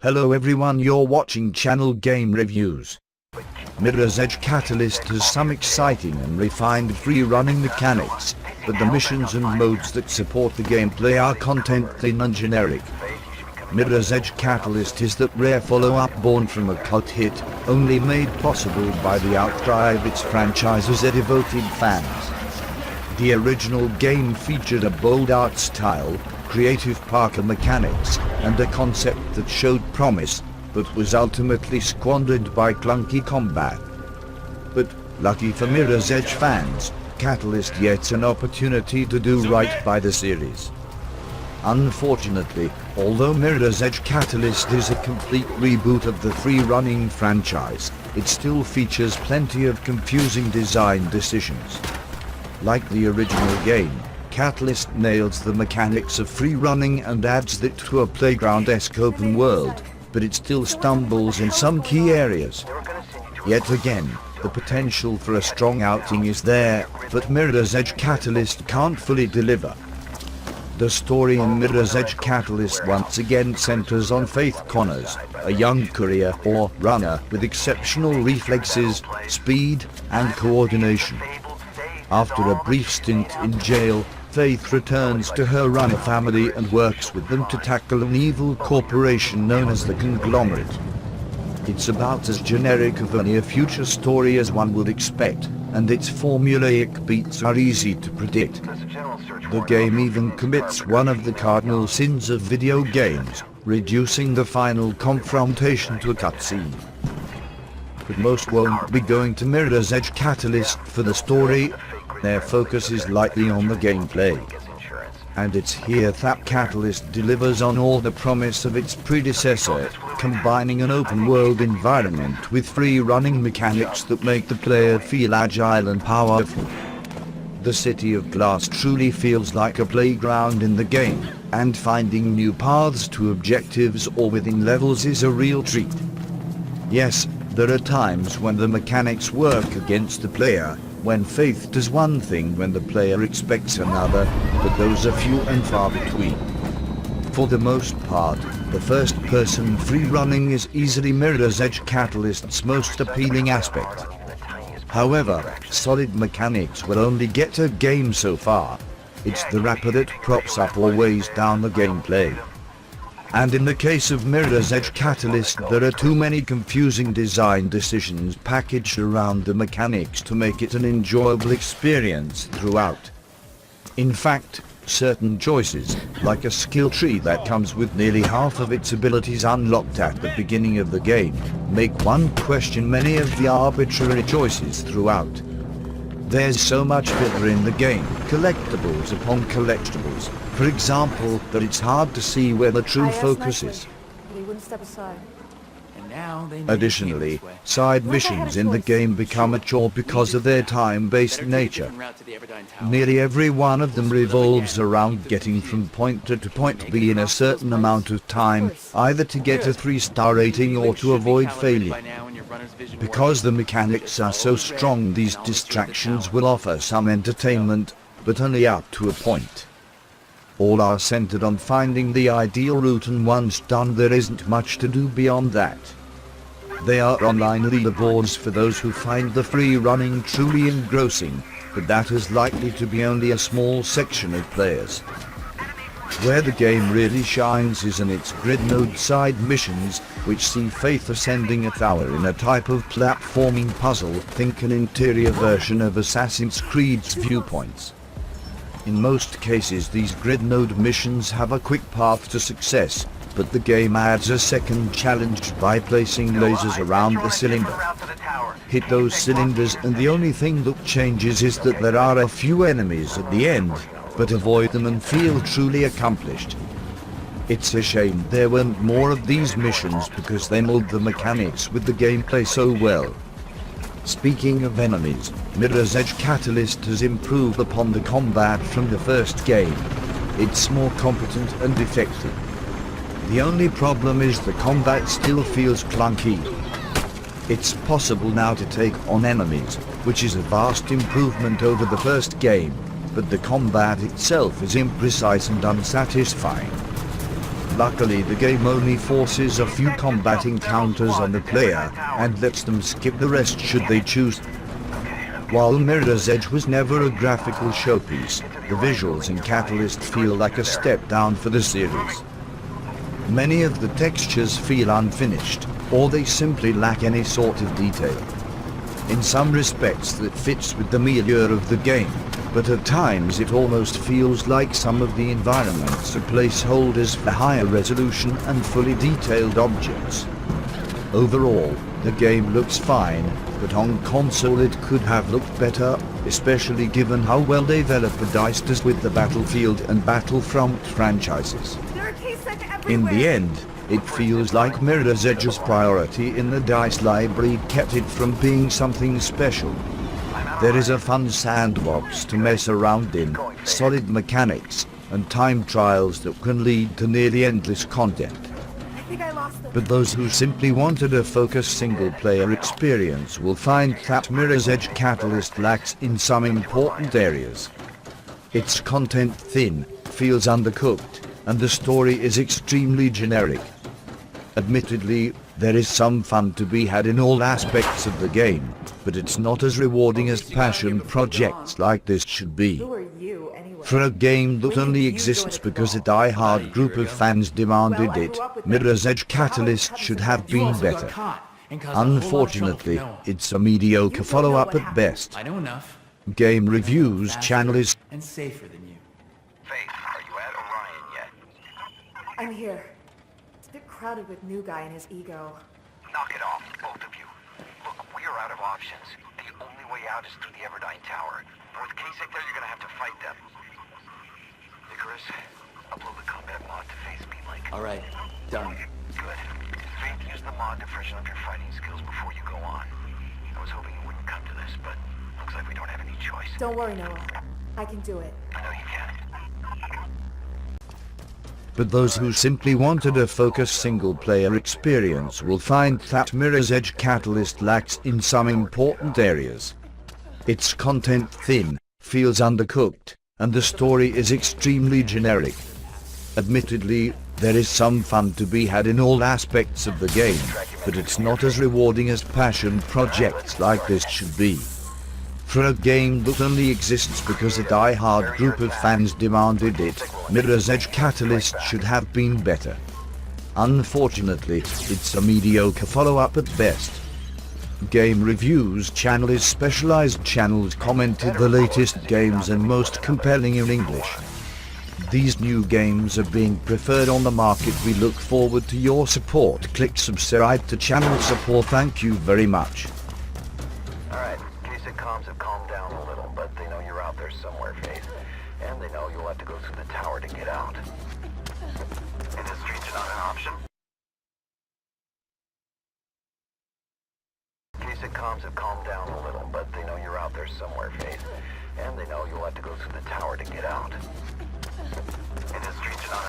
Hello everyone, you're watching Channel Game Reviews. Mirror's Edge Catalyst has some exciting and refined free-running mechanics, but the missions and modes that support the gameplay are content-thin and generic. Mirror's Edge Catalyst is that rare follow-up born from a cult hit, only made possible by the outcry of its franchise's devoted fans. The original game featured a bold art style, creative parkour mechanics, and a concept that showed promise, but was ultimately squandered by clunky combat. But, lucky for Mirror's Edge fans, Catalyst gets an opportunity to do right by the series. Unfortunately, although Mirror's Edge Catalyst is a complete reboot of the free-running franchise, it still features plenty of confusing design decisions. Like the original game, Catalyst nails the mechanics of free running and adds it to a playground-esque open world, but it still stumbles in some key areas. Yet again, the potential for a strong outing is there, but Mirror's Edge Catalyst can't fully deliver. The story in Mirror's Edge Catalyst once again centers on Faith Connors, a young courier or runner with exceptional reflexes, speed, and coordination. After a brief stint in jail, Faith returns to her runner family and works with them to tackle an evil corporation known as the Conglomerate. It's about as generic of a near-future story as one would expect, and its formulaic beats are easy to predict. The game even commits one of the cardinal sins of video games, reducing the final confrontation to a cutscene. But most won't be going to Mirror's Edge Catalyst for the story. Their focus is lightly on the gameplay. And it's here that Catalyst delivers on all the promise of its predecessor, combining an open-world environment with free-running mechanics that make the player feel agile and powerful. The City of Glass truly feels like a playground in the game, and finding new paths to objectives or within levels is a real treat. Yes, there are times when the mechanics work against the player, when Faith does one thing when the player expects another, but those are few and far between. For the most part, the first-person free-running is easily Mirror's Edge Catalyst's most appealing aspect. However, solid mechanics will only get a game so far. It's the wrapper that props up or weighs down the gameplay. And in the case of Mirror's Edge Catalyst, there are too many confusing design decisions packaged around the mechanics to make it an enjoyable experience throughout. In fact, certain choices, like a skill tree that comes with nearly half of its abilities unlocked at the beginning of the game, make one question many of the arbitrary choices throughout. There's so much filler in the game, collectibles upon collectibles, for example, that it's hard to see where the true focus is. Additionally, side missions in the game become a chore because of their time-based nature. Nearly every one of them revolves around getting from point A to point B in a certain amount of time, either to get a 3-star rating or to avoid failure. Because the mechanics are so strong, these distractions will offer some entertainment, but only up to a point. All are centered on finding the ideal route, and once done there isn't much to do beyond that. They are online leaderboards for those who find the free running truly engrossing, but that is likely to be only a small section of players. Where the game really shines is in its grid node side missions, which see Faith ascending a tower in a type of platforming puzzle. Think an interior version of Assassin's Creed's viewpoints. In most cases these grid node missions have a quick path to success, but the game adds a second challenge by placing lasers around the cylinder. Hit those cylinders and the only thing that changes is that there are a few enemies at the end, but avoid them and feel truly accomplished. It's a shame there weren't more of these missions because they mold the mechanics with the gameplay so well. Speaking of enemies, Mirror's Edge Catalyst has improved upon the combat from the first game. It's more competent and effective. The only problem is the combat still feels clunky. It's possible now to take on enemies, which is a vast improvement over the first game, but the combat itself is imprecise and unsatisfying. Luckily, the game only forces a few combat encounters on the player, and lets them skip the rest should they choose. While Mirror's Edge was never a graphical showpiece, the visuals in Catalyst feel like a step down for the series. Many of the textures feel unfinished, or they simply lack any sort of detail. In some respects that fits with the milieu of the game, but at times it almost feels like some of the environments are placeholders for higher resolution and fully detailed objects. Overall, the game looks fine, but on console it could have looked better, especially given how well developed DICE does with the Battlefield and Battlefront franchises. In the end, it feels like Mirror's Edge's priority in the DICE library kept it from being something special. There is a fun sandbox to mess around in, solid mechanics, and time trials that can lead to nearly endless content. But those who simply wanted a focused single-player experience will find that Mirror's Edge Catalyst lacks in some important areas. Its content thin, feels undercooked, and the story is extremely generic. Admittedly, there is some fun to be had in all aspects of the game, but it's not as rewarding as passion projects like this should be. For a game that only exists because a die-hard group of fans demanded it, Mirror's Edge Catalyst should have been better. Unfortunately, it's a mediocre follow-up at best. Game Reviews channel is safer than you. Faith, are you at Orion yet? I'm here. It's a bit crowded with new guy and his ego. Knock it off, both of you. Look, we are out of options. The only way out is through the Everdyne Tower. With Kasich there, you're gonna have to fight them. Icarus, upload the combat mod to Faith's Beamlink. Alright, done. Good. Faith, use the mod to freshen up your fighting skills before you go on. I was hoping it wouldn't come to this, but looks like we don't have any choice. Don't worry, Noah. I can do it. I know you can. but those who simply wanted a focused single-player experience will find that Mirror's Edge Catalyst lacks in some important areas. Its content thin, feels undercooked, and the story is extremely generic. Admittedly, there is some fun to be had in all aspects of the game, but it's not as rewarding as passion projects like this should be. For a game that only exists because a die-hard group of fans demanded it, Mirror's Edge Catalyst should have been better. Unfortunately, it's a mediocre follow-up at best. Game Reviews channel is specialized channels commented the latest games and most compelling in English. These new games are being preferred on the market. We look forward to your support. Click subscribe to channel support. Thank you very much. Alright, Kasich comms have calmed down a little, but they know you're out there somewhere, Faith. And they know you'll have to go through the tower to get out. And the streets are not an option? Kasich comms have calmed down a little, but they know you're out there somewhere, Faith. And they know you'll have to go through the tower to get out. And the streets are not